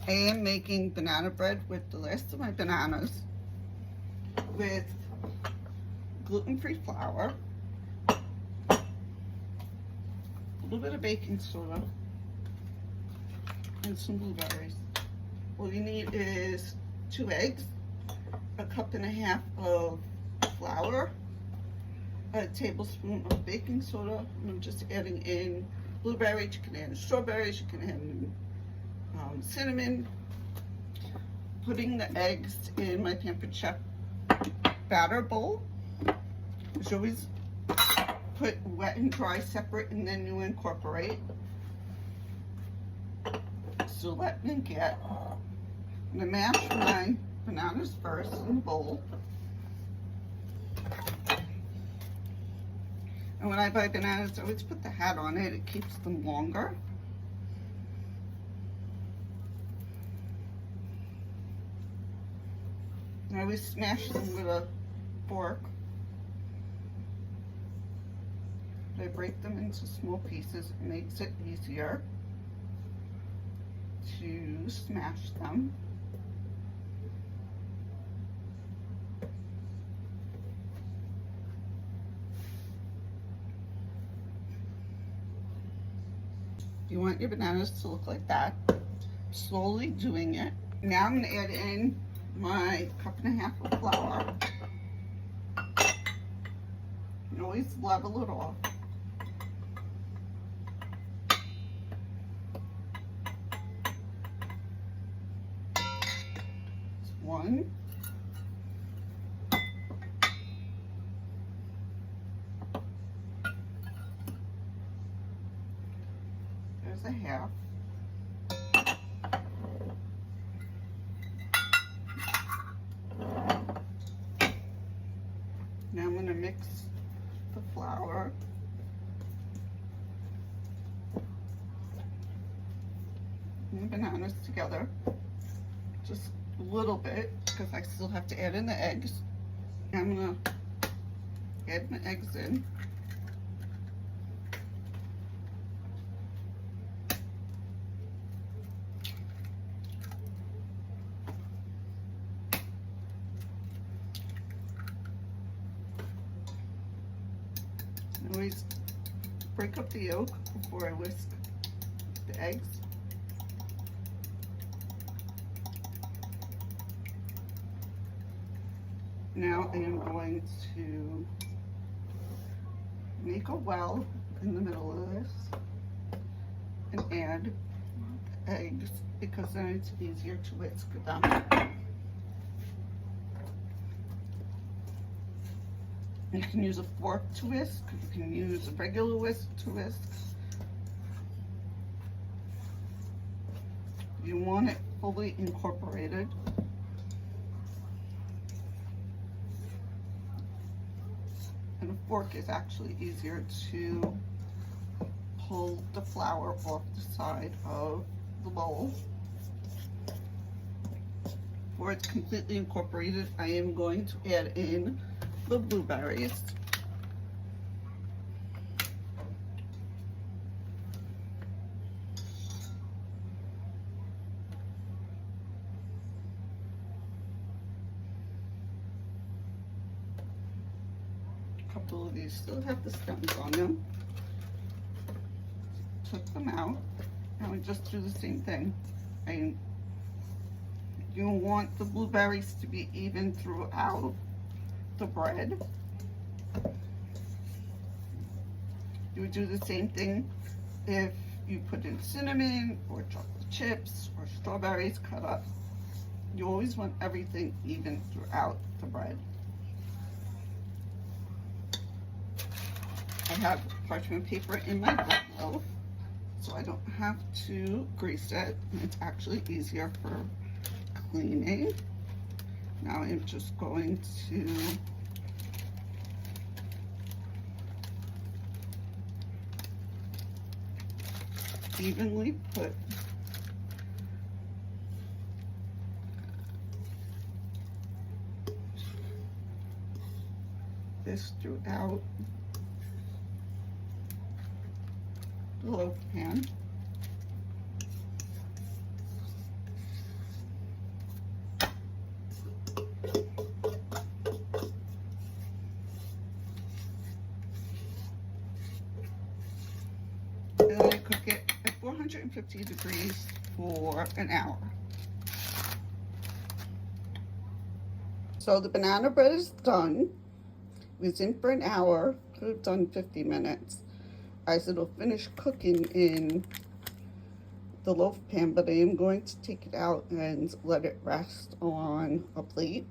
I am making banana bread with the last of my bananas with gluten-free flour, a little bit of baking soda, and some blueberries. All you need is 2 eggs, a cup and a half of flour, a tablespoon of baking soda, and I'm just adding in blueberries. You can add strawberries, you can add in cinnamon. Putting the eggs in my Pampered Chef batter bowl. As you always put wet and dry separate, and then you incorporate. So let me get, I'm gonna mash my bananas first in the bowl. And when I buy bananas, I always put the hat on it. It keeps them longer. I always smash them with a fork. I break them into small pieces. It makes it easier to smash them. You want your bananas to look like that. Slowly doing it. Now I'm going to add in my cup and a half of flour. You always level it off. It's 1. There's a half. Now I'm going to mix the flour and the bananas together, just a little bit, because I still have to add in the eggs. And I'm going to add my eggs in. I always break up the yolk before I whisk the eggs. Now I am going to make a well in the middle of this and add the eggs, because then it's easier to whisk them. You can use a fork to whisk, you can use a regular whisk to whisk. You want it fully incorporated. And a fork is actually easier to pull the flour off the side of the bowl. Before it's completely incorporated, I am going to add in the blueberries. A couple of these still have the stems on them. Took them out, and we just do the same thing. And you want the blueberries to be even throughout the bread. You would do the same thing if you put in cinnamon or chocolate chips or strawberries cut up. You always want everything even throughout the bread. I have parchment paper in my bread loaf, so I don't have to grease it. It's actually easier for cleaning. Now I'm just going to evenly put this throughout the loaf pan. 150 degrees for an hour. So the banana bread is done. It was in for an hour. Could have done 50 minutes, as it'll finish cooking in the loaf pan, but I am going to take it out and let it rest on a plate.